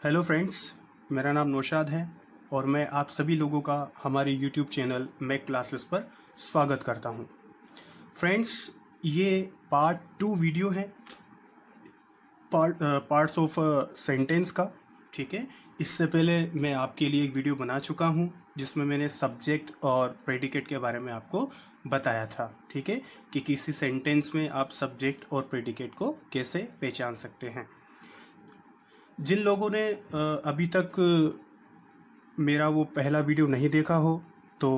Hello friends, मेरा नाम नौशाद है और मैं आप सभी लोगों का हमारे यूट्यूब चैनल मैक क्लासेस पर स्वागत करता हूं। फ्रेंड्स, ये पार्ट 2 वीडियो है पार्ट्स ऑफ सेंटेंस का। ठीक है, इससे पहले मैं आपके लिए एक वीडियो बना चुका हूं जिसमें मैंने सब्जेक्ट और प्रेडिकेट के बारे में आपको बताया था। ठीक है, कि किसी सेंटेंस में आप सब्जेक्ट और प्रेडिकेट को कैसे पहचान सकते हैं। जिन लोगों ने अभी तक मेरा वो पहला वीडियो नहीं देखा हो तो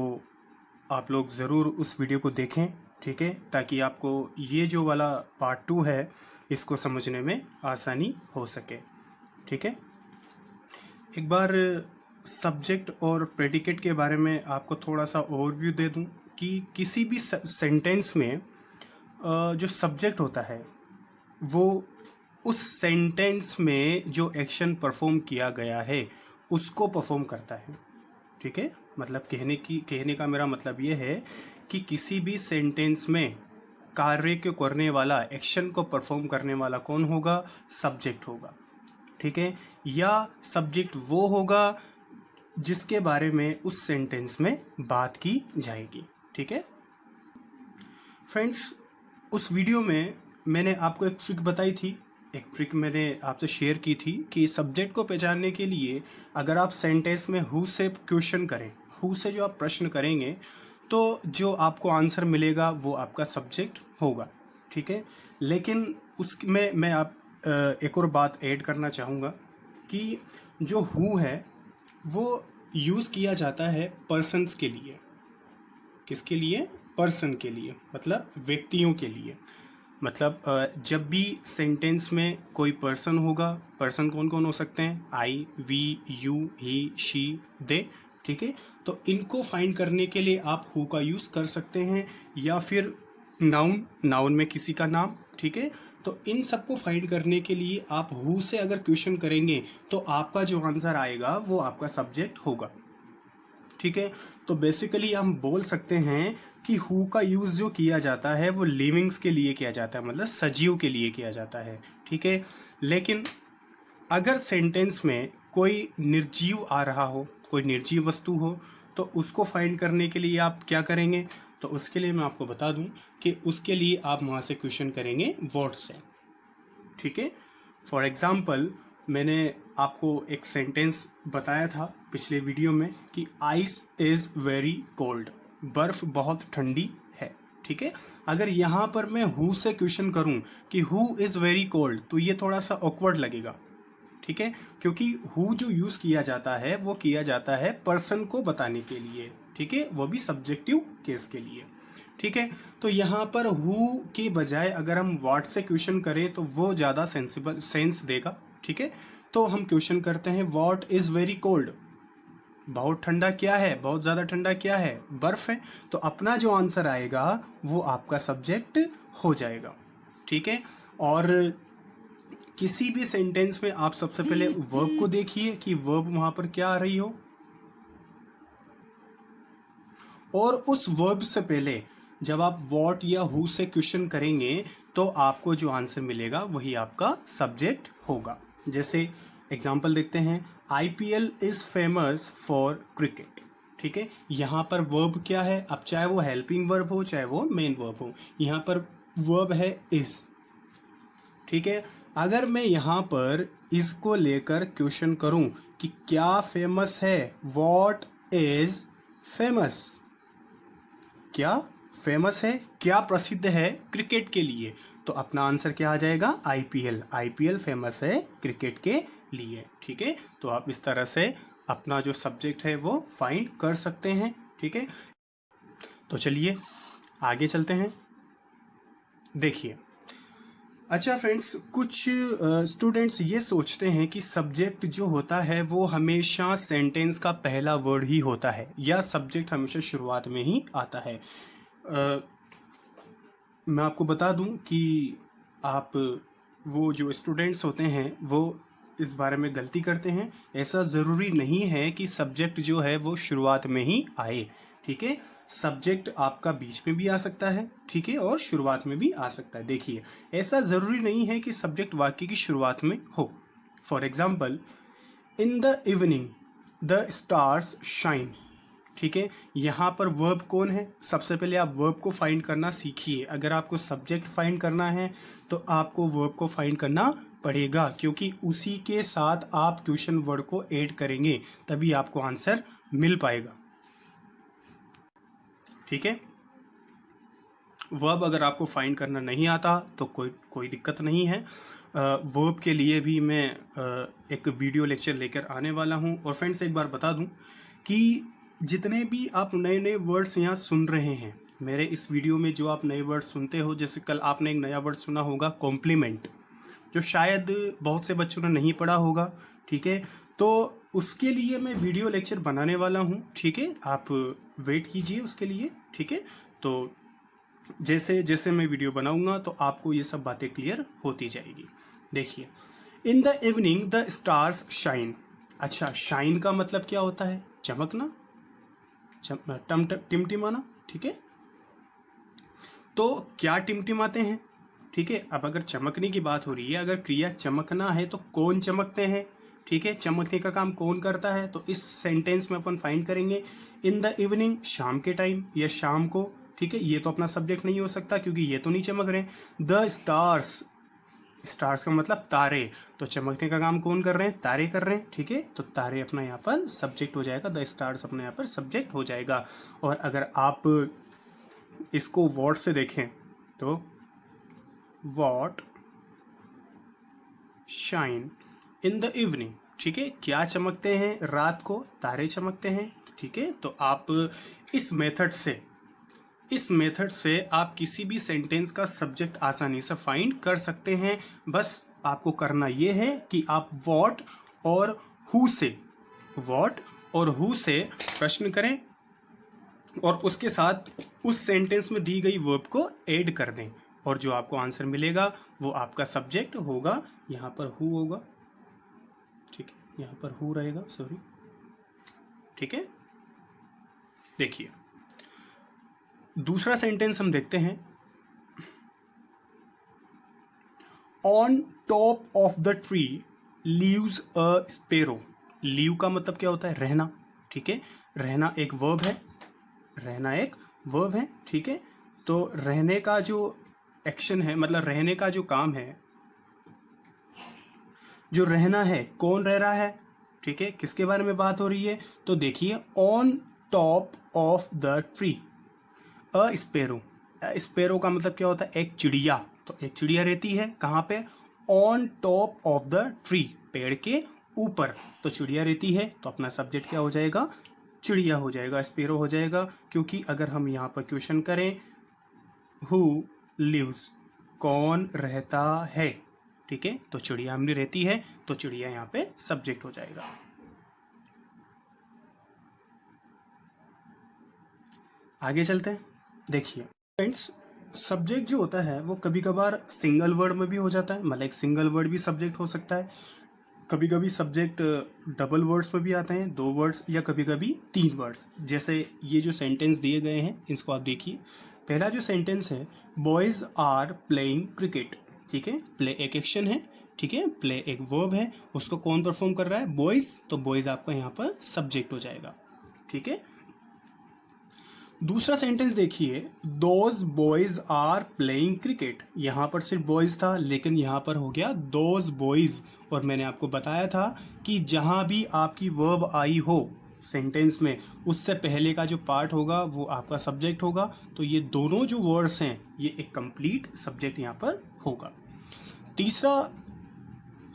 आप लोग ज़रूर उस वीडियो को देखें। ठीक है, ताकि आपको ये जो वाला पार्ट 2 है इसको समझने में आसानी हो सके। ठीक है, एक बार सब्जेक्ट और प्रेडिकेट के बारे में आपको थोड़ा सा ओवरव्यू दे दूं कि किसी भी सेंटेंस में जो सब्जेक्ट होता है वो उस सेंटेंस में जो एक्शन परफॉर्म किया गया है उसको परफॉर्म करता है। ठीक है, मतलब कहने का मेरा मतलब ये है कि किसी भी सेंटेंस में कार्य को करने वाला, एक्शन को परफॉर्म करने वाला कौन होगा? सब्जेक्ट होगा। ठीक है, या सब्जेक्ट वो होगा जिसके बारे में उस सेंटेंस में बात की जाएगी। ठीक है फ्रेंड्स, उस वीडियो में मैंने आपको एक ट्रिक बताई थी, एक ट्रिक मैंने आपसे शेयर की थी कि सब्जेक्ट को पहचानने के लिए अगर आप सेंटेंस में हु से क्वेश्चन करें, हु से जो आप प्रश्न करेंगे तो जो आपको आंसर मिलेगा वो आपका सब्जेक्ट होगा। ठीक है, लेकिन उसमें मैं एक और बात ऐड करना चाहूँगा कि जो हु है वो यूज़ किया जाता है पर्सन्स के लिए। किसके लिए? पर्सन के लिए, मतलब व्यक्तियों के लिए। मतलब जब भी सेंटेंस में कोई पर्सन होगा, पर्सन कौन कौन हो सकते हैं? आई, वी, यू, ही, शी, दे। ठीक है, तो इनको फाइंड करने के लिए आप हु का यूज़ कर सकते हैं, या फिर नाउन, नाउन में किसी का नाम। ठीक है, तो इन सबको फाइंड करने के लिए आप हु से अगर क्वेश्चन करेंगे तो आपका जो आंसर आएगा वो आपका सब्जेक्ट होगा। ठीक है, तो बेसिकली हम बोल सकते हैं कि हु का यूज़ जो किया जाता है वो लिविंग्स के लिए किया जाता है, मतलब सजीव के लिए किया जाता है। ठीक है, लेकिन अगर सेंटेंस में कोई निर्जीव आ रहा हो, कोई निर्जीव वस्तु हो, तो उसको फाइंड करने के लिए आप क्या करेंगे? तो उसके लिए मैं आपको बता दूं कि उसके लिए आप वहाँ से क्वेश्चन करेंगे वर्ड से। ठीक है, फॉर एग्जाम्पल मैंने आपको एक सेंटेंस बताया था पिछले वीडियो में कि आइस इज़ वेरी कोल्ड, बर्फ़ बहुत ठंडी है। ठीक है, अगर यहाँ पर मैं हु से क्वेश्चन करूँ कि हु इज़ वेरी कोल्ड तो ये थोड़ा सा ऑकवर्ड लगेगा। ठीक है, क्योंकि हु जो यूज़ किया जाता है वो किया जाता है पर्सन को बताने के लिए। ठीक है, वो भी सब्जेक्टिव केस के लिए। ठीक है, तो यहाँ पर हु के बजाय अगर हम व्हाट से क्वेश्चन करें तो वो ज़्यादा सेंसिबल सेंस देगा। ठीक है, तो हम क्वेश्चन करते हैं व्हाट इज़ वेरी कोल्ड, बहुत ठंडा क्या है, बहुत ज़्यादा ठंडा क्या है? बर्फ़ है। तो अपना जो आंसर आएगा वो आपका सब्जेक्ट हो जाएगा। ठीक है, और किसी भी सेंटेंस में आप सबसे पहले वर्ब को देखिए कि वर्ब वहां पर क्या आ रही हो, और उस वर्ब से पहले जब आप व्हाट या हु से क्वेश्चन करेंगे तो आपको जो आंसर मिलेगा वही आपका सब्जेक्ट होगा। जैसे एग्जांपल देखते हैं, IPL is famous for cricket. ठीक है, यहाँ पर वर्ब क्या है? अब चाहे वो हेल्पिंग वर्ब हो चाहे वो मेन वर्ब हो, यहाँ पर वर्ब है इज। ठीक है, अगर मैं यहाँ पर इसको लेकर क्वेश्चन करूं कि क्या फेमस है, वॉट इज फेमस, क्या फेमस है, क्या प्रसिद्ध है क्रिकेट के लिए, तो अपना आंसर क्या आ जाएगा? आईपीएल। आईपीएल फेमस है क्रिकेट के लिए। ठीक है, तो आप इस तरह से अपना जो सब्जेक्ट है वो फाइंड कर सकते हैं। ठीक है, तो चलिए आगे चलते हैं। देखिए, अच्छा फ्रेंड्स, कुछ स्टूडेंट्स ये सोचते हैं कि सब्जेक्ट जो होता है वो हमेशा सेंटेंस का पहला वर्ड ही होता है, या सब्जेक्ट हमेशा शुरुआत में ही आता है। मैं आपको बता दूं कि आप, वो जो स्टूडेंट्स होते हैं वो इस बारे में गलती करते हैं। ऐसा ज़रूरी नहीं है कि सब्जेक्ट जो है वो शुरुआत में ही आए। ठीक है, सब्जेक्ट आपका बीच में भी आ सकता है, ठीक है, और शुरुआत में भी आ सकता है। देखिए, ऐसा ज़रूरी नहीं है कि सब्जेक्ट वाक्य की शुरुआत में हो। For example, in the evening the stars shine. ठीक है, यहाँ पर वर्ब कौन है? सबसे पहले आप वर्ब को फाइंड करना सीखिए। अगर आपको सब्जेक्ट फाइंड करना है तो आपको वर्ब को फाइंड करना पड़ेगा, क्योंकि उसी के साथ आप क्वेश्चन वर्ड को ऐड करेंगे, तभी आपको आंसर मिल पाएगा। ठीक है, वर्ब अगर आपको फाइंड करना नहीं आता तो कोई दिक्कत नहीं है। वर्ब के लिए भी मैं एक वीडियो लेक्चर लेकर आने वाला हूं। और फ्रेंड्स, एक बार बता दूं कि जितने भी आप नए नए वर्ड्स यहाँ सुन रहे हैं मेरे इस वीडियो में, जो आप नए वर्ड्स सुनते हो, जैसे कल आपने एक नया वर्ड सुना होगा कॉम्प्लीमेंट, जो शायद बहुत से बच्चों ने नहीं पढ़ा होगा। ठीक है, तो उसके लिए मैं वीडियो लेक्चर बनाने वाला हूँ। ठीक है, आप वेट कीजिए उसके लिए। ठीक है, तो जैसे जैसे मैं वीडियो बनाऊंगा तो आपको ये सब बातें क्लियर होती जाएगी। देखिए, in the evening the stars shine. अच्छा, शाइन का मतलब क्या होता है? चमकना, टिमटिमाना। ठीक है, तो क्या टिमटिमाते हैं? ठीक है, अब अगर चमकने की बात हो रही है, अगर क्रिया चमकना है तो कौन चमकते हैं? ठीक है, चमकने का काम कौन करता है? तो इस सेंटेंस में अपन फाइंड करेंगे इन द इवनिंग, शाम के टाइम या शाम को। ठीक है, ये तो अपना सब्जेक्ट नहीं हो सकता क्योंकि ये तो नहीं चमक रहे हैं। द स्टार्स, स्टार्स का मतलब तारे, तो चमकने का काम कौन कर रहे हैं? तारे कर रहे हैं। ठीक है, तो तारे अपना यहाँ पर सब्जेक्ट हो जाएगा, द स्टार्स अपने यहाँ पर सब्जेक्ट हो जाएगा। और अगर आप इसको वर्ड से देखें तो what shine in the evening. ठीक है, क्या चमकते हैं रात को? तारे चमकते हैं। ठीक है, तो आप इस मेथड से आप किसी भी सेंटेंस का सब्जेक्ट आसानी से फाइंड कर सकते हैं। बस आपको करना ये है कि आप व्हाट और हु से प्रश्न करें और उसके साथ उस सेंटेंस में दी गई वर्ब को ऐड कर दें, और जो आपको आंसर मिलेगा वो आपका सब्जेक्ट होगा। यहाँ पर हु होगा। ठीक है, यहाँ पर हु रहेगा, सॉरी। ठीक है, देखिए दूसरा सेंटेंस हम देखते हैं। On top of the tree leaves a sparrow. Leave का मतलब क्या होता है? रहना। ठीक है, रहना एक वर्ब है, रहना एक वर्ब है। ठीक है, तो रहने का जो एक्शन है, मतलब रहने का जो काम है, जो रहना है, कौन रह रहा है? ठीक है, किसके बारे में बात हो रही है? तो देखिए, on top of the tree a sparrow. Sparrow का मतलब क्या होता है? एक चिड़िया। तो एक चिड़िया रहती है कहाँ पे? On top of the tree, पेड़ के ऊपर। तो चिड़िया रहती है, तो अपना सब्जेक्ट क्या हो जाएगा? चिड़िया हो जाएगा, स्पेरो हो जाएगा। क्योंकि अगर हम यहाँ पर क्वेश्चन करें हु लिव्स, कौन रहता है? ठीक है, तो चिड़िया हमने रहती है, तो चिड़िया यहाँ पे सब्जेक्ट हो जाएगा। आगे चलते हैं। देखिए फ्रेंड्स, सब्जेक्ट जो होता है वो कभी कभार सिंगल वर्ड में भी हो जाता है, मतलब एक सिंगल वर्ड भी सब्जेक्ट हो सकता है। कभी कभी सब्जेक्ट डबल वर्ड्स में भी आते हैं, 2 वर्ड्स या कभी कभी 3 वर्ड्स। जैसे ये जो सेंटेंस दिए गए हैं इसको आप देखिए। पहला जो सेंटेंस है, बॉयज आर प्लेइंग क्रिकेट। ठीक है, प्ले एक एक्शन है। ठीक है, प्ले एक वर्ब है, उसको कौन परफॉर्म कर रहा है? बॉयज। तो बॉयज आपका यहाँ पर सब्जेक्ट हो जाएगा। ठीक है, दूसरा सेंटेंस देखिए, those boys are playing cricket. यहाँ पर सिर्फ बॉयज था, लेकिन यहाँ पर हो गया दोज बॉयज। और मैंने आपको बताया था कि जहाँ भी आपकी वर्ब आई हो सेंटेंस में, उससे पहले का जो पार्ट होगा वो आपका सब्जेक्ट होगा। तो ये दोनों जो वर्ड्स हैं ये एक कंप्लीट सब्जेक्ट यहाँ पर होगा। तीसरा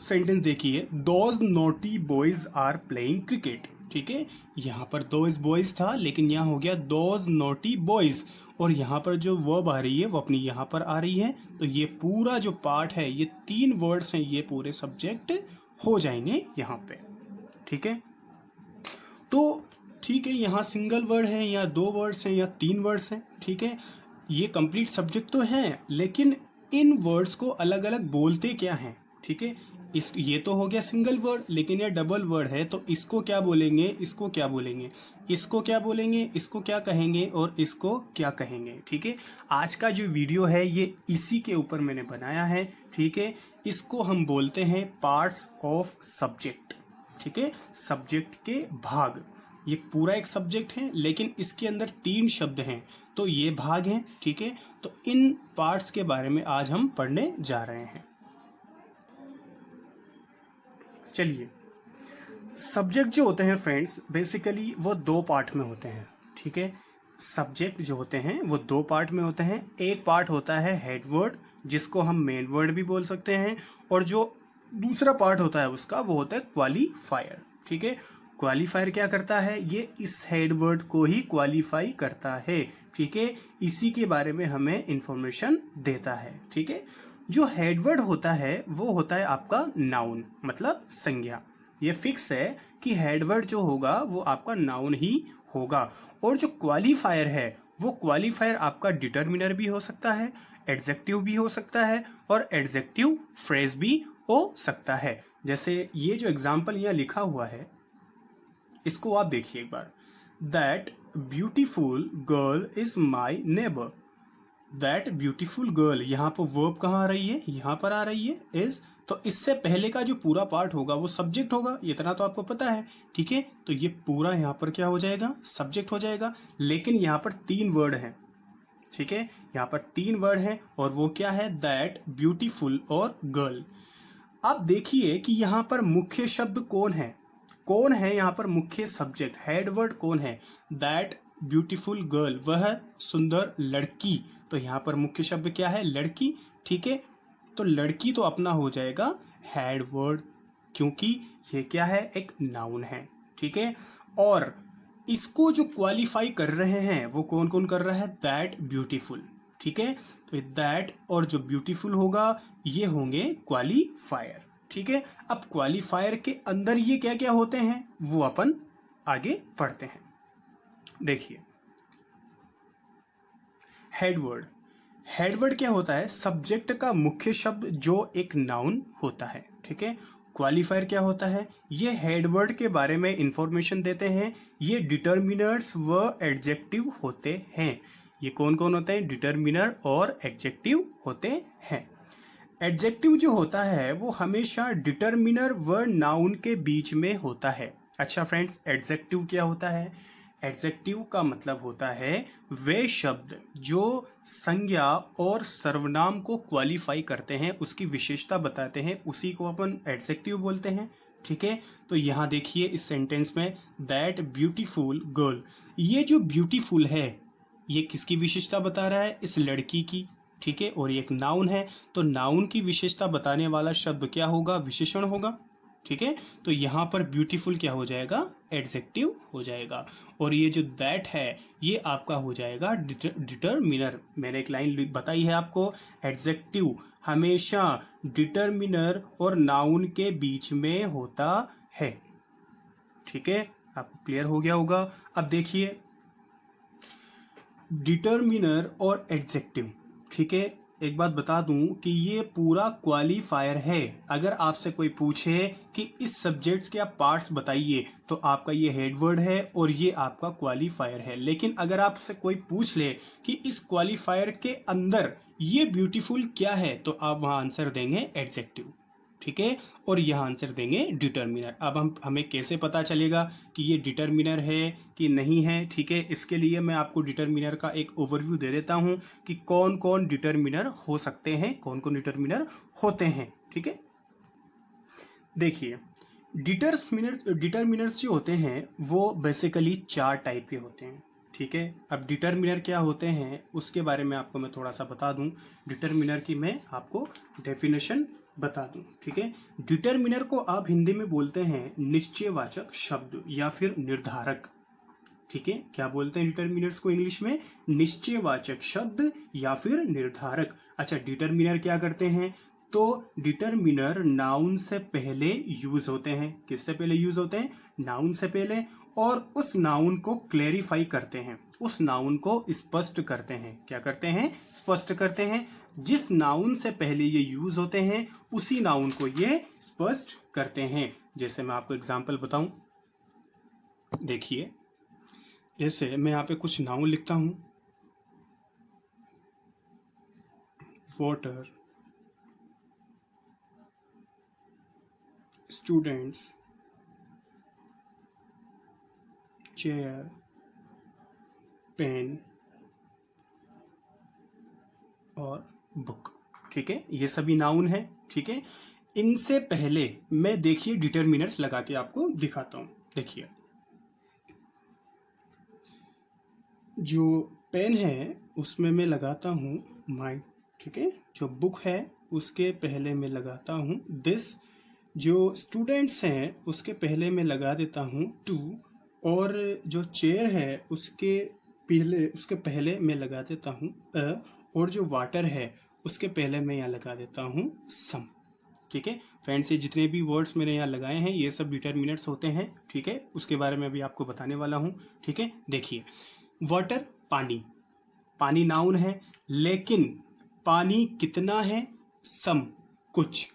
सेंटेंस देखिए, those naughty boys are playing cricket. ठीक है, यहाँ पर दोज बॉयज था, लेकिन यहाँ हो गया दोज नोटी बॉयज। और यहाँ पर जो वर्ब आ रही है वो अपनी यहाँ पर आ रही है। तो ये पूरा जो पार्ट है, ये 3 वर्ड्स हैं, ये पूरे सब्जेक्ट हो जाएंगे यहाँ पे। ठीक है, तो ठीक है, यहाँ सिंगल वर्ड है या 2 वर्ड्स हैं या 3 वर्ड्स हैं। ठीक है, ये कंप्लीट सब्जेक्ट तो है, लेकिन इन वर्ड्स को अलग अलग बोलते क्या हैं? ठीक है, इस ये तो हो गया सिंगल वर्ड, लेकिन ये डबल वर्ड है, तो इसको क्या बोलेंगे, इसको क्या बोलेंगे, इसको क्या बोलेंगे, इसको क्या कहेंगे और इसको क्या कहेंगे? ठीक है, आज का जो वीडियो है ये इसी के ऊपर मैंने बनाया है। ठीक है, इसको हम बोलते हैं पार्ट्स ऑफ सब्जेक्ट। ठीक है, सब्जेक्ट के भाग। ये पूरा एक सब्जेक्ट है लेकिन इसके अंदर 3 शब्द हैं, तो ये भाग हैं। ठीक है, तो इन पार्ट्स के बारे में आज हम पढ़ने जा रहे हैं। चलिए, सब्जेक्ट जो होते हैं फ्रेंड्स, बेसिकली वो 2 पार्ट में होते हैं। ठीक है, सब्जेक्ट जो होते हैं वो 2 पार्ट में होते हैं। एक पार्ट होता है हेड वर्ड, जिसको हम मेन वर्ड भी बोल सकते हैं, और जो दूसरा पार्ट होता है उसका वो होता है क्वालिफायर। ठीक है, क्वालिफायर क्या करता है, ये इस हेड वर्ड को ही क्वालिफाई करता है। ठीक है, इसी के बारे में हमें इंफॉर्मेशन देता है। ठीक है, जो हेड वर्ड होता है वो होता है आपका नाउन, मतलब संज्ञा। ये फिक्स है कि हेडवर्ड जो होगा वो आपका नाउन ही होगा। और जो क्वालिफायर है वो क्वालिफायर आपका डिटरमिनर भी हो सकता है, एडजेक्टिव भी हो सकता है, और एडजेक्टिव फ्रेज भी हो सकता है। जैसे ये जो एग्जाम्पल यहाँ लिखा हुआ है, इसको आप देखिए एक बार। That beautiful girl is my neighbour. That beautiful girl, यहाँ पर वर्ब कहाँ आ रही है, यहाँ पर आ रही है इज। तो इससे पहले का जो पूरा पार्ट होगा वो सब्जेक्ट होगा, इतना तो आपको पता है। ठीक है, तो ये पूरा यहाँ पर क्या हो जाएगा, सब्जेक्ट हो जाएगा। लेकिन यहाँ पर 3 वर्ड हैं। ठीक है, यहाँ पर 3 वर्ड हैं, और वो क्या है, दैट, ब्यूटीफुल और गर्ल। अब देखिए कि यहाँ पर मुख्य शब्द कौन है, कौन है यहाँ पर मुख्य सब्जेक्ट, हेड वर्ड कौन है, दैट ब्यूटीफुल गर्ल, वह सुंदर लड़की। तो यहाँ पर मुख्य शब्द क्या है, लड़की। ठीक है, तो लड़की तो अपना हो जाएगा हेड वर्ड, क्योंकि ये क्या है, एक नाउन है। ठीक है, और इसको जो क्वालिफाई कर रहे हैं वो कौन कौन कर रहा है, दैट, ब्यूटीफुल। ठीक है, तो दैट और जो ब्यूटीफुल होगा ये होंगे क्वालिफायर। ठीक है, अब क्वालिफायर के अंदर ये क्या क्या होते हैं वो अपन आगे पढ़ते हैं। देखिए, हेडवर्ड। हेडवर्ड क्या होता है, सब्जेक्ट का मुख्य शब्द जो एक नाउन होता है। ठीक है, क्वालिफायर क्या होता है, ये हेडवर्ड के बारे में इंफॉर्मेशन देते हैं। ये डिटर्मिनर्स व एडजेक्टिव होते हैं। ये कौन कौन होते हैं, डिटर्मिनर और एडजेक्टिव होते हैं। एडजेक्टिव जो होता है वो हमेशा डिटर्मिनर व नाउन के बीच में होता है। अच्छा फ्रेंड्स, एडजेक्टिव क्या होता है, एडजेक्टिव का मतलब होता है वे शब्द जो संज्ञा और सर्वनाम को क्वालिफाई करते हैं, उसकी विशेषता बताते हैं, उसी को अपन एडजेक्टिव बोलते हैं। ठीक है, तो यहाँ देखिए इस सेंटेंस में, दैट ब्यूटीफुल गर्ल, ये जो ब्यूटीफुल है ये किसकी विशेषता बता रहा है, इस लड़की की। ठीक है, और ये एक नाउन है, तो नाउन की विशेषता बताने वाला शब्द क्या होगा, विशेषण होगा। ठीक है, तो यहाँ पर ब्यूटीफुल क्या हो जाएगा, एडजेक्टिव हो जाएगा। और ये जो दैट है ये आपका हो जाएगा डिटरमिनर। मैंने एक लाइन बताई है आपको, एडजेक्टिव हमेशा डिटरमिनर और नाउन के बीच में होता है। ठीक है, आपको क्लियर हो गया होगा। अब देखिए, डिटर्मिनर और एडजेक्टिव। ठीक है, एक बात बता दूं कि ये पूरा क्वालिफायर है। अगर आपसे कोई पूछे कि इस सब्जेक्ट्स के आप पार्ट्स बताइए, तो आपका ये हेडवर्ड है और ये आपका क्वालिफायर है। लेकिन अगर आपसे कोई पूछ ले कि इस क्वालिफायर के अंदर ये ब्यूटीफुल क्या है, तो आप वहां आंसर देंगे एडजेक्टिव। ठीक है, और यह आंसर देंगे डिटर्मिनर। अब हमें कैसे पता चलेगा कि ये डिटर्मिनर है कि नहीं है। ठीक है, इसके लिए मैं आपको डिटर्मिनर का एक ओवरव्यू दे देता हूं कि कौन कौन डिटर्मिनर हो सकते हैं, कौन कौन डिटर्मिनर होते हैं। ठीक है, देखिए, डिटर्मिनर्स जो होते हैं वो बेसिकली 4 टाइप के होते हैं। ठीक है, अब डिटर्मिनर क्या होते हैं उसके बारे में आपको मैं थोड़ा सा बता दूं। डिटर्मिनर की मैं आपको डेफिनेशन बता दूं। ठीक है, डिटर्मिनर को आप हिंदी में बोलते हैं निश्चयवाचक शब्द या फिर निर्धारक। ठीक है, क्या बोलते हैं डिटर्मिनर्स को इंग्लिश में, निश्चयवाचक शब्द या फिर निर्धारक। अच्छा, डिटर्मिनर क्या करते हैं, तो डिटर्मिनर नाउन से पहले यूज होते हैं। किससे पहले यूज होते हैं, नाउन से पहले, और उस नाउन को क्लेरिफाई करते हैं, उस नाउन को स्पष्ट करते हैं। क्या करते हैं, स्पष्ट करते हैं। जिस नाउन से पहले ये यूज होते हैं उसी नाउन को ये स्पष्ट करते हैं। जैसे मैं आपको एग्जांपल बताऊं, देखिए, जैसे मैं यहाँ पे कुछ नाउन लिखता हूँ, वाटर, स्टूडेंट्स, चेयर, पेन और बुक। ठीक है, ये सभी नाउन है। ठीक है, इनसे पहले मैं देखिए डिटरमिनर्स लगा के आपको दिखाता हूं। देखिए, जो पेन है उसमें मैं लगाता हूं माई। ठीक है, जो बुक है उसके पहले मैं लगाता हूं दिस। जो स्टूडेंट्स हैं उसके पहले मैं लगा देता हूं टू। और जो चेयर है उसके पहले मैं लगा देता हूं अ। और जो वाटर है उसके पहले मैं यहाँ लगा देता हूं सम। ठीक है फ्रेंड्स, ये जितने भी वर्ड्स मैंने यहाँ लगाए हैं ये सब डिटरमिनर्स होते हैं। ठीक है, उसके बारे में अभी आपको बताने वाला हूँ। ठीक है, देखिए, वाटर पानी, पानी नाउन है, लेकिन पानी कितना है? सम, कुछ।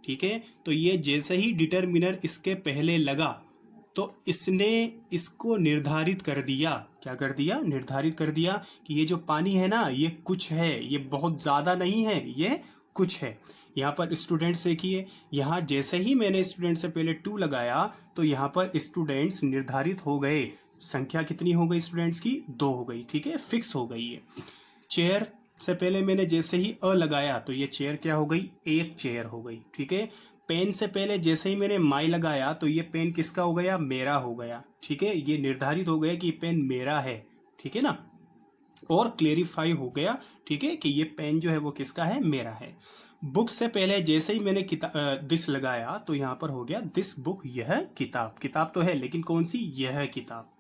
ठीक है, तो ये जैसे ही डिटरमिनर इसके पहले लगा तो इसने इसको निर्धारित कर दिया। क्या कर दिया? निर्धारित कर दिया कि ये जो पानी है ना ये कुछ है, ये बहुत ज़्यादा नहीं है, ये कुछ है। यहाँ पर स्टूडेंट्स देखिए, यहाँ जैसे ही मैंने स्टूडेंट से पहले टू लगाया तो यहाँ पर स्टूडेंट्स निर्धारित हो गए। संख्या कितनी हो गई स्टूडेंट्स की? 2 हो गई। ठीक है, फिक्स हो गई है। चेयर से पहले मैंने जैसे ही अ लगाया तो ये चेयर क्या हो गई? एक चेयर हो गई। ठीक है, पेन से पहले जैसे ही मैंने माई लगाया तो ये पेन किसका हो गया? मेरा हो गया। ठीक है, ये निर्धारित हो गया कि ये पेन मेरा है। ठीक है ना, और क्लेरिफाई हो गया। ठीक है, कि ये पेन जो है वो किसका है? मेरा है। बुक से पहले जैसे ही मैंने दिस लगाया तो यहाँ पर हो गया दिस बुक, यह किताब। किताब तो है लेकिन कौन सी? यह किताब।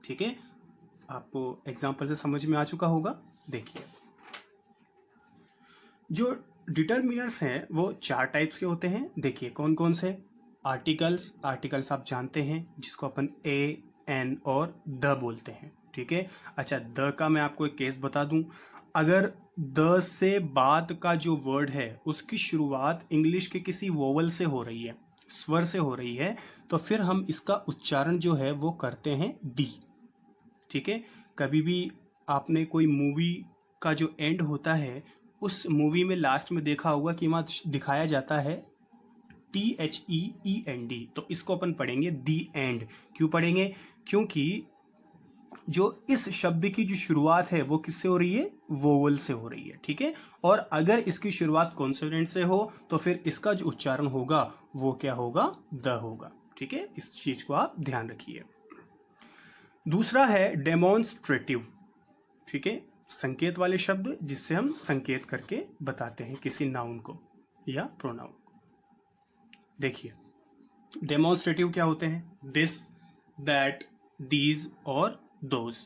ठीक है, आपको एग्जाम्पल से समझ में आ चुका होगा। देखिए, जो डिटरमिनर्स हैं वो 4 टाइप्स के होते हैं। देखिए कौन कौन से? आर्टिकल्स, आर्टिकल्स आप जानते हैं जिसको अपन ए, एन और द बोलते हैं। ठीक है, अच्छा, द का मैं आपको एक केस बता दूं। अगर द से बाद का जो वर्ड है उसकी शुरुआत इंग्लिश के किसी वोवल से हो रही है, स्वर से हो रही है, तो फिर हम इसका उच्चारण जो है वो करते हैं डी। ठीक है, कभी भी आपने कोई मूवी का जो एंड होता है उस मूवी में लास्ट में देखा होगा कि वहाँ दिखाया जाता है THEEND, तो इसको अपन पढ़ेंगे दी एंड। क्यों पढ़ेंगे? क्योंकि जो इस शब्द की जो शुरुआत है वो किससे हो रही है? वोवल से हो रही है। ठीक है, और अगर इसकी शुरुआत कॉन्सोनेंट से हो तो फिर इसका जो उच्चारण होगा वो क्या होगा? द होगा। ठीक है, इस चीज को आप ध्यान रखिए। दूसरा है डेमोन्स्ट्रेटिव। ठीक है, संकेत वाले शब्द जिससे हम संकेत करके बताते हैं किसी नाउन को या प्रोनाउन को। देखिए, डेमोन्स्ट्रेटिव क्या होते हैं? दिस, दैट, दीज और दोज।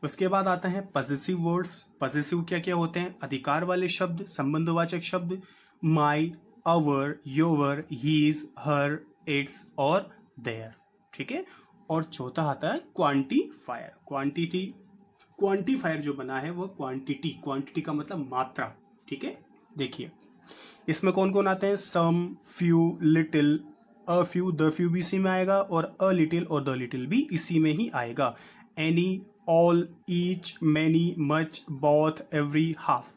उसके बाद आता है पजेसिव वर्ड्स। पजेसिव क्या क्या होते हैं? अधिकार वाले शब्द, संबंधवाचक शब्द, माई, अवर, योवर, हीज, हर, इट्स और देयर। ठीक है, और चौथा आता है क्वांटिफायर। क्वांटिफायर जो बना है वो क्वांटिटी, क्वांटिटी का मतलब मात्रा। ठीक है, देखिए इसमें कौन कौन आते हैं? Some, few, little, a few, the few भी इसी में आएगा और अ लिटिल और द लिटिल भी इसी में ही आएगा। Any, all, each, many, much, both, every, half.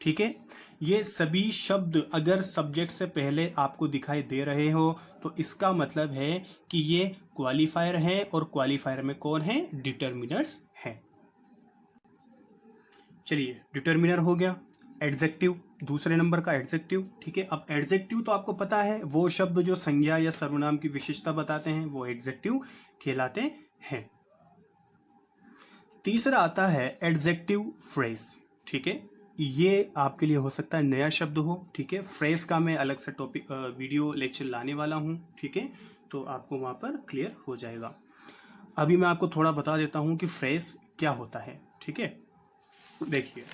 ठीक है, ये सभी शब्द अगर सब्जेक्ट से पहले आपको दिखाई दे रहे हो तो इसका मतलब है कि ये क्वालिफायर है, और क्वालिफायर में कौन है? डिटरमिनर्स हैं। चलिए, डिटरमिनर हो गया। एडजेक्टिव, दूसरे नंबर का एडजेक्टिव। ठीक है, अब एडजेक्टिव तो आपको पता है वो शब्द जो संज्ञा या सर्वनाम की विशेषता बताते हैं वो एडजेक्टिव कहलाते हैं। तीसरा आता है एडजेक्टिव फ्रेज। ठीक है, ये आपके लिए हो सकता है नया शब्द हो। ठीक है, फ्रेज का मैं अलग से टॉपिक वीडियो लेक्चर लाने वाला हूँ। ठीक है, तो आपको वहाँ पर क्लियर हो जाएगा। अभी मैं आपको थोड़ा बता देता हूँ कि फ्रेज क्या होता है। ठीक है, देखिए,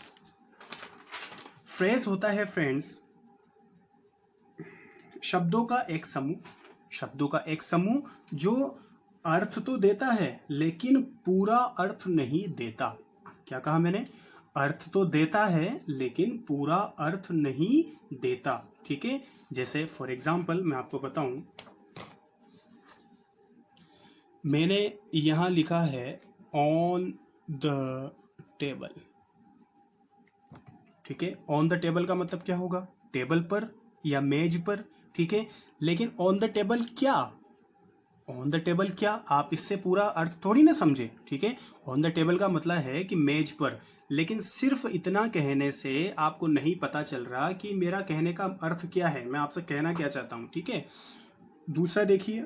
फ्रेज होता है फ्रेंड्स शब्दों का एक समूह, शब्दों का एक समूह जो अर्थ तो देता है लेकिन पूरा अर्थ नहीं देता। क्या कहा मैंने? अर्थ तो देता है लेकिन पूरा अर्थ नहीं देता। ठीक है, जैसे फॉर एग्जांपल मैं आपको बताऊं, मैंने यहां लिखा है ऑन द टेबल। ठीक है, ऑन द टेबल का मतलब क्या होगा? टेबल पर या मेज पर। ठीक है, लेकिन ऑन द टेबल क्या? ऑन द टेबल क्या, आप इससे पूरा अर्थ थोड़ी ना समझे, ठीक है। ऑन द टेबल का मतलब है कि मेज पर, लेकिन सिर्फ इतना कहने से आपको नहीं पता चल रहा कि मेरा कहने का अर्थ क्या है, मैं आपसे कहना क्या चाहता हूं, ठीक है। दूसरा देखिए,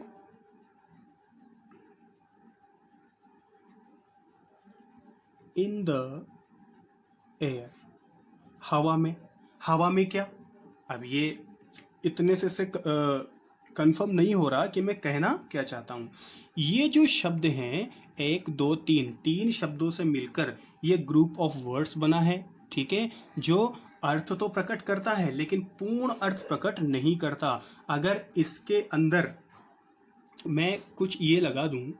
इन द एयर, हवा में, हवा में क्या, अब ये इतने से कंफर्म नहीं हो रहा कि मैं कहना क्या चाहता हूं। ये जो शब्द हैं, एक दो तीन, तीन शब्दों से मिलकर ये ग्रुप ऑफ वर्ड्स बना है, ठीक है, जो अर्थ तो प्रकट करता है लेकिन पूर्ण अर्थ प्रकट नहीं करता। अगर इसके अंदर मैं कुछ ये लगा दूं,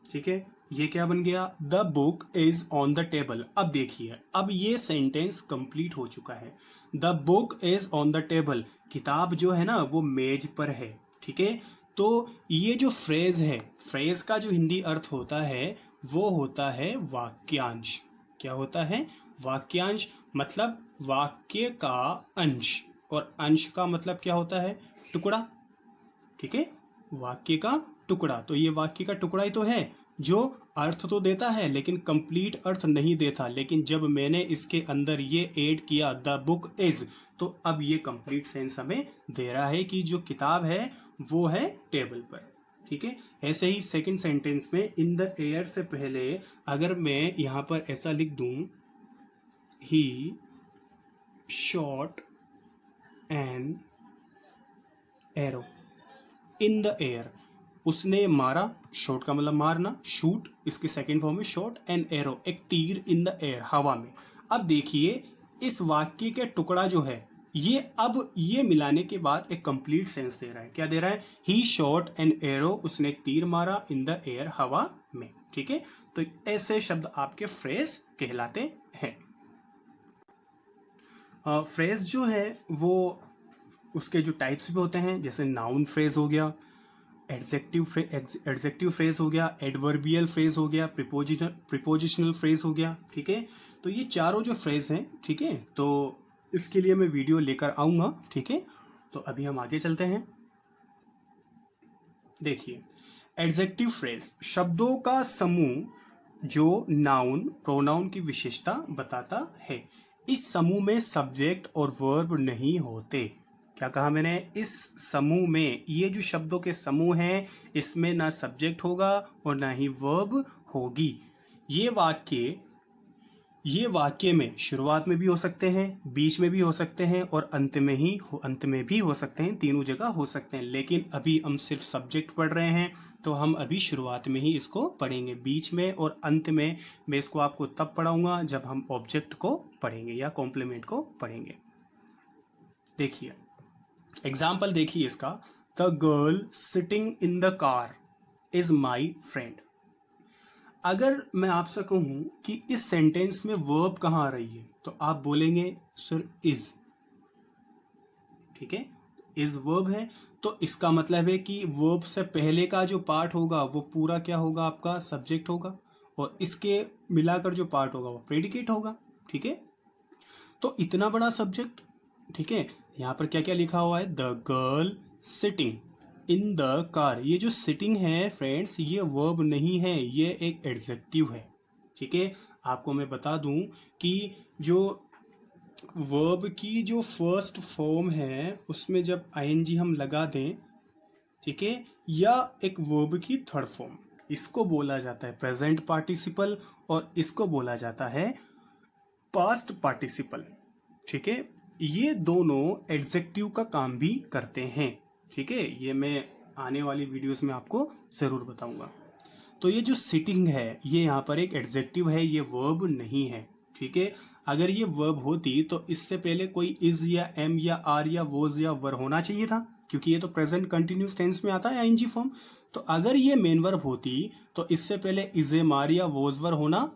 ठीक है, ये क्या बन गया, the book is on the table. अब देखिए, अब ये सेंटेंस कंप्लीट हो चुका है। The book is on the table, किताब जो है ना वो मेज पर है, ठीक है। तो ये जो फ्रेज है, फ्रेज का जो हिंदी अर्थ होता है वो होता है वाक्यांश। क्या होता है, वाक्यांश, मतलब वाक्य का अंश, और अंश का मतलब क्या होता है, टुकड़ा, ठीक है, वाक्य का टुकड़ा। तो ये वाक्य का टुकड़ा ही तो है जो अर्थ तो देता है लेकिन कंप्लीट अर्थ नहीं देता, लेकिन जब मैंने इसके अंदर ये ऐड किया द बुक इज, तो अब ये कंप्लीट सेंस हमें दे रहा है कि जो किताब है वो है टेबल पर, ठीक है। ऐसे ही सेकंड सेंटेंस में इन द एयर से पहले अगर मैं यहां पर ऐसा लिख दूं, he shot an arrow in the air, उसने मारा, शॉट का मतलब मारना, शूट इसकी सेकंड फॉर्म में शॉट, एन एरो एक तीर, इन द एयर हवा में। अब देखिए, इस वाक्य के टुकड़ा जो है ये अब ये मिलाने के बाद एक कंप्लीट सेंस दे रहा है। क्या दे रहा है, ही शॉट एन एरो, उसने एक तीर मारा, इन द एयर हवा में, ठीक है। तो ऐसे शब्द आपके फ्रेज कहलाते हैं। फ्रेज जो है वो उसके जो टाइप्स भी होते हैं, जैसे नाउन फ्रेज हो गया, एडजेक्टिव फ्रेज हो गया, एडवर्बियल फ्रेज हो गया, प्रिपोजिशनल फ्रेज हो गया, ठीक है। तो ये चारों जो फ्रेज हैं, ठीक है, तो इसके लिए मैं वीडियो लेकर आऊंगा, ठीक है। तो अभी हम आगे चलते हैं। देखिए, एडजेक्टिव फ्रेज शब्दों का समूह जो नाउन प्रोनाउन की विशेषता बताता है। इस समूह में सब्जेक्ट और वर्ब नहीं होते। क्या कहा मैंने, इस समूह में, ये जो शब्दों के समूह हैं इसमें ना सब्जेक्ट होगा और ना ही वर्ब होगी। ये वाक्य में शुरुआत में भी हो सकते हैं, बीच में भी हो सकते हैं और अंत में भी हो सकते हैं, तीनों जगह हो सकते हैं। लेकिन अभी हम सिर्फ सब्जेक्ट पढ़ रहे हैं तो हम अभी शुरुआत में ही इसको पढ़ेंगे, बीच में और अंत में मैं इसको आपको तब पढ़ाऊंगा जब हम ऑब्जेक्ट को पढ़ेंगे या कॉम्प्लीमेंट को पढ़ेंगे। देखिए एग्जाम्पल, देखिए इसका, the girl sitting in the car is my friend. अगर मैं आपसे कहूं कि इस सेंटेंस में वर्ब कहाँ आ रही है तो आप बोलेंगे सर इज, ठीक है, इज वर्ब है। तो इसका मतलब है कि वर्ब से पहले का जो पार्ट होगा वो पूरा क्या होगा, आपका सब्जेक्ट होगा, और इसके मिलाकर जो पार्ट होगा वो प्रेडिकेट होगा, ठीक है। तो इतना बड़ा सब्जेक्ट, ठीक है, यहाँ पर क्या क्या लिखा हुआ है, the girl sitting in the car. ये जो सिटिंग है फ्रेंड्स ये वर्ब नहीं है, ये एक एडजेक्टिव है, ठीक है। आपको मैं बता दूं कि जो वर्ब की जो फर्स्ट फॉर्म है उसमें जब आईएनजी हम लगा दें, ठीक है, या एक वर्ब की थर्ड फॉर्म, इसको बोला जाता है प्रेजेंट पार्टिसिपल और इसको बोला जाता है पास्ट पार्टिसिपल, ठीक है। ये दोनों एडजेक्टिव का काम भी करते हैं, ठीक है, ये मैं आने वाली वीडियोस में आपको ज़रूर बताऊंगा। तो ये जो सिटिंग है ये यहाँ पर एक एडजेक्टिव है, ये वर्ब नहीं है, ठीक है। अगर ये वर्ब होती तो इससे पहले कोई इज या एम या आर या वोज या वर होना चाहिए था, क्योंकि ये तो प्रेजेंट कंटिन्यूस टेंस में आता है आईएनजी फॉर्म। तो अगर ये मेन वर्ब होती तो इससे पहले इज एम आर या वोज वर होना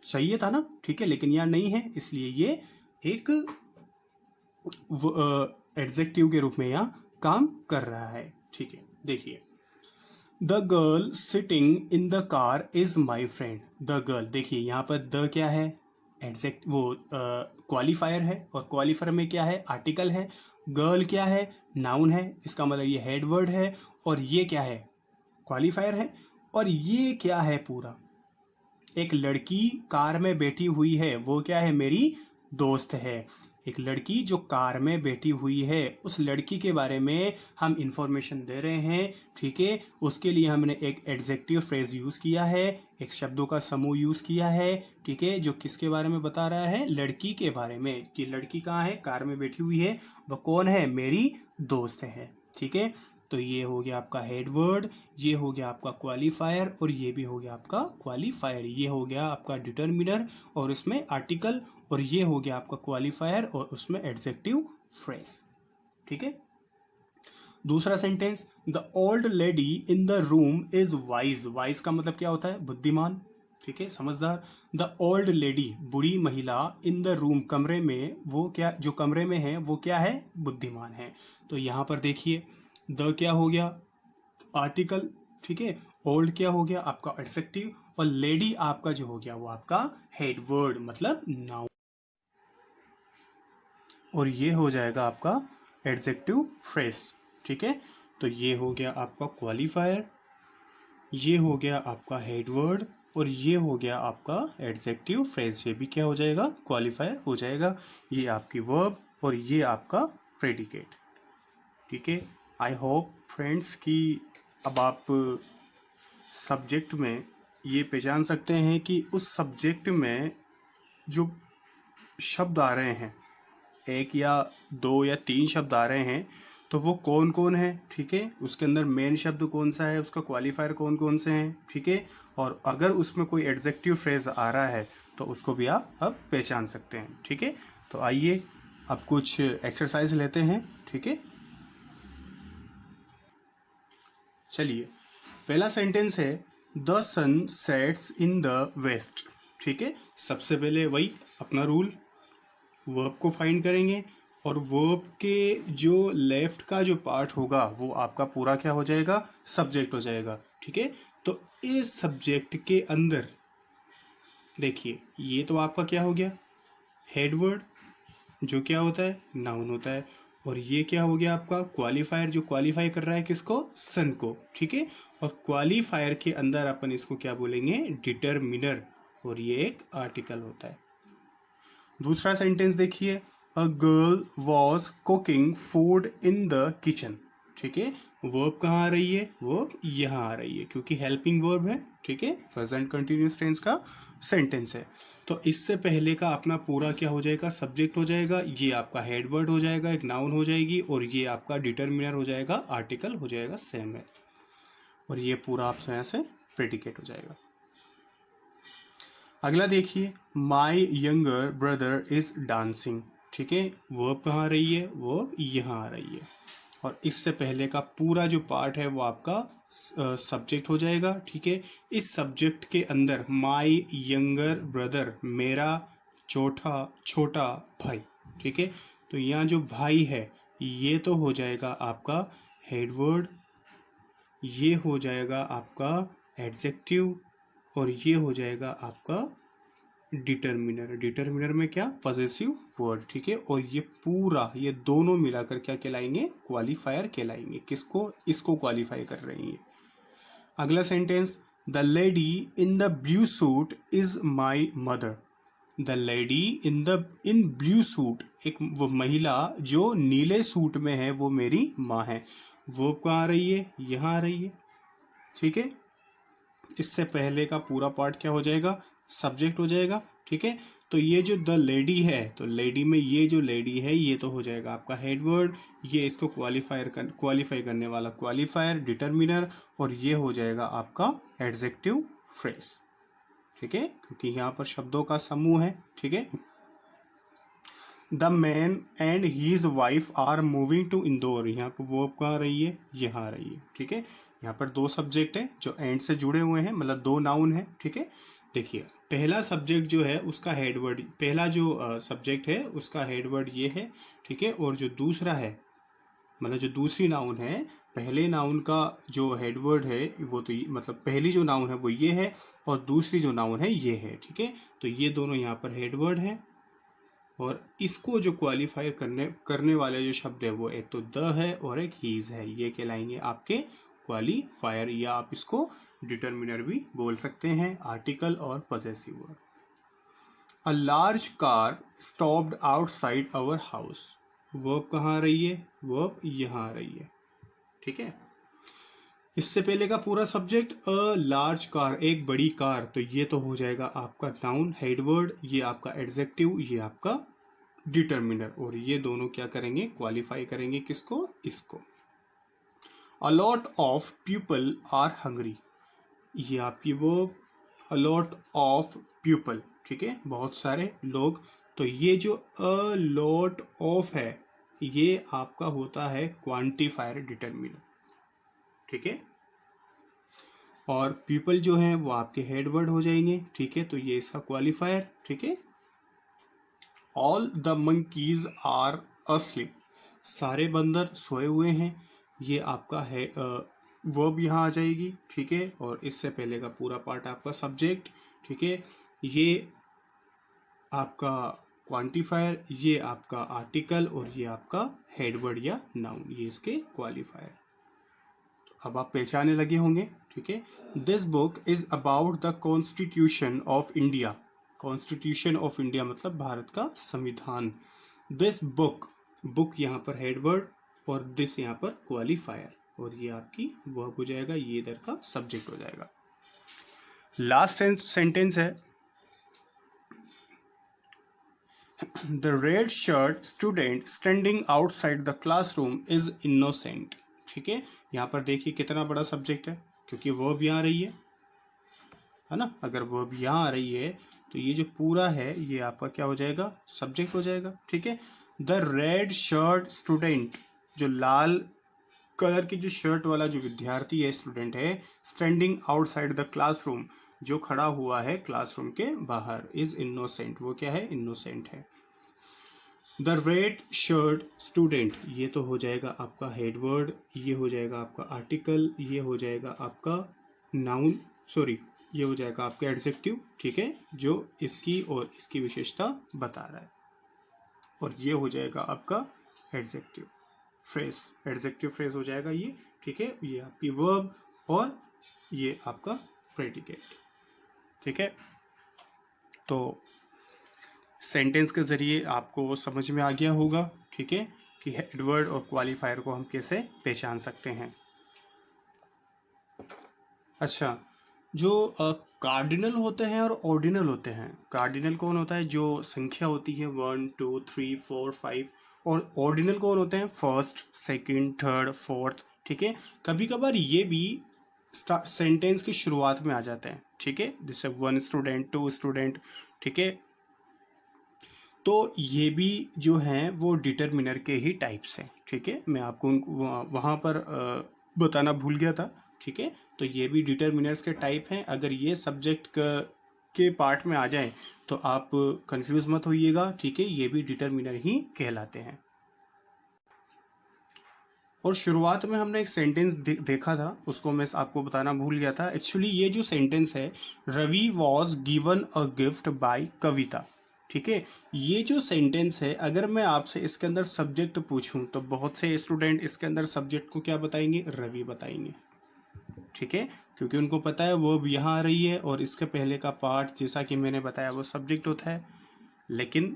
चाहिए था ना, ठीक है, लेकिन यहाँ नहीं है, इसलिए ये एक एडजेक्टिव के रूप में यहाँ काम कर रहा है, ठीक है। देखिए, the girl sitting in the car is my friend. The girl, देखिए यहाँ पर द क्या है, एग्जैक्ट वो क्वालिफायर है, और क्वालिफायर में क्या है, आर्टिकल है। गर्ल क्या है, नाउन है, इसका मतलब ये हेड वर्ड है। और ये क्या है, क्वालिफायर है। और ये क्या है, पूरा एक लड़की कार में बैठी हुई है, वो क्या है, मेरी दोस्त है। एक लड़की जो कार में बैठी हुई है, उस लड़की के बारे में हम इंफॉर्मेशन दे रहे हैं, ठीक है। उसके लिए हमने एक एडजेक्टिव फ्रेज यूज़ किया है, एक शब्दों का समूह यूज़ किया है, ठीक है, जो किसके बारे में बता रहा है, लड़की के बारे में, कि लड़की कहाँ है, कार में बैठी हुई है, वह कौन है, मेरी दोस्त है, ठीक है। तो ये हो गया आपका हेड वर्ड, ये हो गया आपका क्वालिफायर, और ये भी हो गया आपका क्वालिफायर। ये हो गया आपका डिटरमिनर और उसमें आर्टिकल, और ये हो गया आपका क्वालिफायर और उसमें एडजेक्टिव फ्रेज, ठीक है। दूसरा sentence, the old lady in the room is wise. Wise का मतलब क्या होता है, बुद्धिमान, ठीक है, समझदार। द ओल्ड लेडी, बूढ़ी महिला, इन द रूम, कमरे में, वो क्या, जो कमरे में है वो क्या है, बुद्धिमान है। तो यहाँ पर देखिए, द क्या हो गया, आर्टिकल, ठीक है। ओल्ड क्या हो गया, आपका एडजेक्टिव, और लेडी आपका जो हो गया वो आपका हेड वर्ड, मतलब नाउन, और ये हो जाएगा आपका एडजेक्टिव फ्रेज, ठीक है। तो ये हो गया आपका क्वालिफायर, ये हो गया आपका हेड वर्ड, और ये हो गया आपका एडजेक्टिव फ्रेज। ये भी क्या हो जाएगा, क्वालिफायर हो जाएगा। ये आपकी वर्ब और ये आपका प्रेडिकेट, ठीक है। आई होप फ्रेंड्स कि अब आप सब्जेक्ट में ये पहचान सकते हैं कि उस सब्जेक्ट में जो शब्द आ रहे हैं, एक या दो या तीन शब्द आ रहे हैं, तो वो कौन कौन है, ठीक है। उसके अंदर मेन शब्द कौन सा है, उसका क्वालिफायर कौन कौन से हैं, ठीक है। और अगर उसमें कोई एडजेक्टिव फ्रेज आ रहा है तो उसको भी आप अब पहचान सकते हैं, ठीक है। तो आइए अब कुछ एक्सरसाइज लेते हैं, ठीक है। चलिए, पहला सेंटेंस है, the sun sets in the west, ठीक है। सबसे पहले वही अपना रूल, वर्ब को फाइंड करेंगे, और वर्ब के जो लेफ्ट का जो पार्ट होगा वो आपका पूरा क्या हो जाएगा, सब्जेक्ट हो जाएगा, ठीक है। तो इस सब्जेक्ट के अंदर देखिए, ये तो आपका क्या हो गया, हेड वर्ड, जो क्या होता है, नाउन होता है। और ये क्या हो गया आपका क्वालिफायर, जो क्वालिफाई कर रहा है किसको, सन को, ठीक है। और क्वालिफायर के अंदर अपन इसको क्या बोलेंगे, डिटरमिनर, और ये एक आर्टिकल होता है। दूसरा सेंटेंस देखिए, a girl was cooking food in the kitchen, ठीक है। वर्ब कहाँ आ रही है, वर्ब यहाँ आ रही है, क्योंकि हेल्पिंग वर्ब है, ठीक है, प्रेजेंट कंटिन्यूअस टेंस का सेंटेंस है। तो इससे पहले का अपना पूरा क्या हो जाएगा, सब्जेक्ट हो जाएगा, ये आपका हेड वर्ड हो जाएगा, एक नाउन हो जाएगी, और ये आपका डिटरमिनर हो जाएगा, आर्टिकल हो जाएगा, सेम है। और ये पूरा आपसे यहाँ से प्रेडिकेट हो जाएगा। अगला देखिए, my younger brother is dancing, ठीक है। वर्ब कहाँ आ रही है, वर्ब यहाँ आ रही है, और इससे पहले का पूरा जो पार्ट है वो आपका सब्जेक्ट हो जाएगा, ठीक है। इस सब्जेक्ट के अंदर माई यंगर ब्रदर, मेरा छोटा छोटा भाई, ठीक है। तो यहाँ जो भाई है ये तो हो जाएगा आपका हेड वर्ड, ये हो जाएगा आपका एडजेक्टिव, और ये हो जाएगा आपका डिटरमिनर। डिटरमिनर में क्या, पॉजेसिव वर्ड, ठीक है। और ये पूरा, ये दोनों मिलाकर क्या कहलाएंगे, क्वालिफायर कहलाएंगे। किसको, इसको क्वालिफाई कर रही है। अगला sentence, the lady in the blue suit is my mother. The lady in blue suit, एक वो महिला जो नीले सूट में है वो मेरी माँ है। वो कहाँ आ रही है, यहाँ आ रही है, ठीक है। इससे पहले का पूरा पार्ट क्या हो जाएगा, सब्जेक्ट हो जाएगा, ठीक है। तो ये जो द लेडी है, तो लेडी में ये जो लेडी है ये तो हो जाएगा आपका हेड वर्ड, ये इसको क्वालिफाई करने वाला क्वालिफायर, डिटरमिनर, और ये हो जाएगा आपका एडजेक्टिव फ्रेज, ठीक है, क्योंकि यहाँ पर शब्दों का समूह है, ठीक है। The man and his wife are moving to Indore, यहाँ पर वर्ब कहाँ आ रही है, यहाँ आ रही है, ठीक है। यहाँ पर दो सब्जेक्ट है जो एंड से जुड़े हुए हैं, मतलब दो नाउन है, ठीक है। देखिए, पहला सब्जेक्ट जो है उसका हेडवर्ड, पहला जो सब्जेक्ट है उसका हेडवर्ड ये है, ठीक है। और जो दूसरा है मतलब जो दूसरी नाउन है, पहले नाउन का जो हेडवर्ड है वो तो मतलब पहली जो नाउन है वो ये है और दूसरी जो नाउन है ये है, ठीक है। तो ये दोनों यहाँ पर हेडवर्ड है और इसको जो क्वालिफाई करने वाले जो शब्द है वो एक तो द है और एक हीज है, ये कहलाएंगे आपके क्वालिफायर, या आप इसको डिटर्मिनर भी बोल सकते हैं, आर्टिकल और possessive verb. A large car stopped outside our house, verb कहाँ आ रही है, वर्ब यहाँ आ रही है, ठीक है। इससे पहले का पूरा सब्जेक्ट अ लार्ज कार, एक बड़ी कार, तो ये तो हो जाएगा आपका नाउन हेडवर्ड, ये आपका एडजेक्टिव, ये आपका डिटर्मिनर, और ये दोनों क्या करेंगे, क्वालिफाई करेंगे किसको, इसको। A lot of people are hungry, ये आपकी verb, a lot of people, ठीक है, बहुत सारे लोग, तो ये जो अ लॉट ऑफ है ये आपका होता है क्वांटिफायर डिटर्मिनर, ठीक है। और पीपल जो है वो आपके हेडवर्ड हो जाएंगे, ठीक है, तो ये इसका क्वालिफायर, ठीक है। All the monkeys are asleep, सारे बंदर सोए हुए हैं, ये आपका है वर्ब यहाँ आ जाएगी, ठीक है। और इससे पहले का पूरा पार्ट आपका सब्जेक्ट, ठीक है, ये आपका क्वांटिफायर, ये आपका आर्टिकल और ये आपका हेडवर्ड या नाउन, ये इसके क्वालिफायर। अब आप पहचाने लगे होंगे, ठीक है। This book is about the constitution of India, constitution of India मतलब भारत का संविधान। दिस बुक, बुक यहाँ पर हेडवर्ड और दिस यहाँ पर क्वालिफायर, और ये आपकी वर्ब हो जाएगा, ये इधर का सब्जेक्ट हो जाएगा। लास्ट सेंटेंस है, the red shirt student standing outside the classroom is innocent, ठीक है। यहाँ पर देखिए कितना बड़ा सब्जेक्ट है, क्योंकि वर्ब यहाँ आ रही है ना। अगर वर्ब यहाँ आ रही है तो ये जो पूरा है ये आपका क्या हो जाएगा, सब्जेक्ट हो जाएगा, ठीक है। द रेड शर्ट स्टूडेंट, जो लाल कलर की जो शर्ट वाला जो विद्यार्थी है, स्टूडेंट है, स्टैंडिंग आउटसाइड द क्लासरूम, जो खड़ा हुआ है क्लासरूम के बाहर, इज इनोसेंट, वो क्या है, इनोसेंट है। द रेड शर्ट स्टूडेंट, ये तो हो जाएगा आपका हेडवर्ड, ये हो जाएगा आपका आर्टिकल, ये हो जाएगा आपका नाउन, सॉरी ये हो जाएगा आपका एडजेक्टिव, ठीक है, जो इसकी और इसकी विशेषता बता रहा है, और ये हो जाएगा आपका एडजेक्टिव फ्रेज, एडजेक्टिव फ्रेज हो जाएगा ये, ठीक है। ये आपकी वर्ब और ये आपका प्रेडिकेट, ठीक है। तो सेंटेंस के जरिए आपको समझ में आ गया होगा, ठीक है, कि हेडवर्ड और क्वालिफायर को हम कैसे पहचान सकते हैं। अच्छा, जो कार्डिनल होते हैं और ऑर्डिनल होते हैं, कार्डिनल कौन होता है, जो संख्या होती है 1 2 3 4 5, और ऑर्डिनल कौन होते हैं, फर्स्ट सेकंड थर्ड फोर्थ, ठीक है। कभी कभार ये भी सेंटेंस की शुरुआत में आ जाते हैं, ठीक है, जैसे 1 स्टूडेंट 2 स्टूडेंट, ठीक है। तो ये भी जो हैं वो डिटर्मिनर के ही टाइप्स हैं, ठीक है। मैं आपको वहाँ पर बताना भूल गया था, ठीक है। तो ये भी डिटर्मिनर्स के टाइप हैं, अगर ये सब्जेक्ट के पार्ट में आ जाए तो आप कंफ्यूज मत होइएगा, ठीक है, ये भी डिटर्मिनर ही कहलाते हैं। और शुरुआत में हमने एक सेंटेंस देखा था, उसको मैं आपको बताना भूल गया था। एक्चुअली ये जो सेंटेंस है, Ravi was given a gift by Kavita, ठीक है। ये जो सेंटेंस है, अगर मैं आपसे इसके अंदर सब्जेक्ट पूछूं तो बहुत से स्टूडेंट इसके अंदर सब्जेक्ट को क्या बताएंगे, रवि बताएंगे, ठीक है, क्योंकि उनको पता है वो यहाँ आ रही है और इसके पहले का पार्ट जैसा कि मैंने बताया वो सब्जेक्ट होता है। लेकिन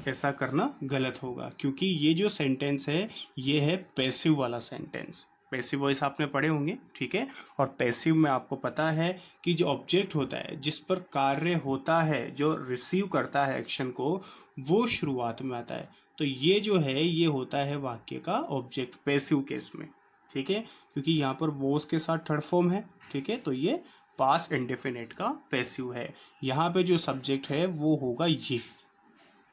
ऐसा करना गलत होगा, क्योंकि ये जो सेंटेंस है ये है पैसिव वाला सेंटेंस। पैसिव वॉइस आपने पढ़े होंगे, ठीक है। और पैसिव में आपको पता है कि जो ऑब्जेक्ट होता है, जिस पर कार्य होता है, जो रिसीव करता है एक्शन को, वो शुरुआत में आता है। तो ये जो है ये होता है वाक्य का ऑब्जेक्ट पैसिव केस में, ठीक है, क्योंकि यहाँ पर वॉज के साथ थर्ड फॉर्म है, ठीक है। तो ये पास्ट इंडेफिनिट का पैसिव है। यहाँ पे जो सब्जेक्ट है वो होगा ये,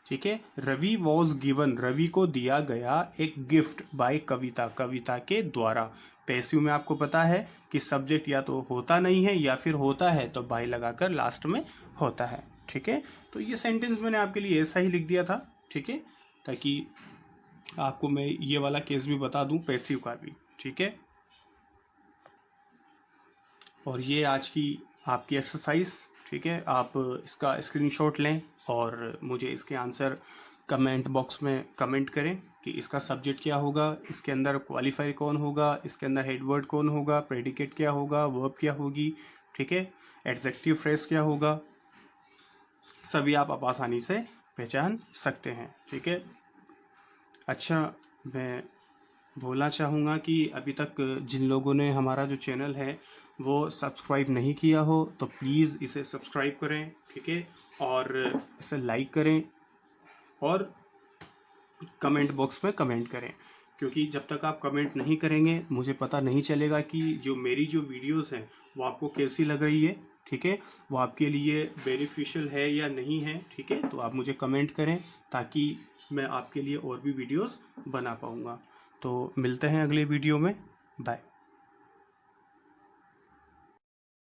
ठीक है। रवि वॉज गिवन, रवि को दिया गया एक गिफ्ट बाय कविता, कविता के द्वारा। पैसिव में आपको पता है कि सब्जेक्ट या तो होता नहीं है या फिर होता है तो बाय लगाकर लास्ट में होता है, ठीक है। तो ये सेंटेंस मैंने आपके लिए ऐसा ही लिख दिया था, ठीक है, ताकि आपको मैं ये वाला केस भी बता दूं, पैसिव का भी, ठीक है। और ये आज की आपकी एक्सरसाइज, ठीक है। आप इसका स्क्रीनशॉट लें और मुझे इसके आंसर कमेंट बॉक्स में कमेंट करें कि इसका सब्जेक्ट क्या होगा, इसके अंदर क्वालिफायर कौन होगा, इसके अंदर हेडवर्ड कौन होगा, प्रेडिकेट क्या होगा, वर्ब क्या होगी, ठीक है, एडजेक्टिव फ्रेज क्या होगा, सभी आप आसानी से पहचान सकते हैं, ठीक है। अच्छा, मैं बोलना चाहूँगा कि अभी तक जिन लोगों ने हमारा जो चैनल है वो सब्सक्राइब नहीं किया हो तो प्लीज़ इसे सब्सक्राइब करें, ठीक है, और इसे लाइक करें और कमेंट बॉक्स में कमेंट करें, क्योंकि जब तक आप कमेंट नहीं करेंगे मुझे पता नहीं चलेगा कि जो मेरी जो वीडियोस हैं वो आपको कैसी लग रही है, ठीक है, वो आपके लिए बेनिफिशियल है या नहीं है, ठीक है। तो आप मुझे कमेंट करें ताकि मैं आपके लिए और भी वीडियोस बना पाऊँगा। तो मिलते हैं अगले वीडियो में, बाय।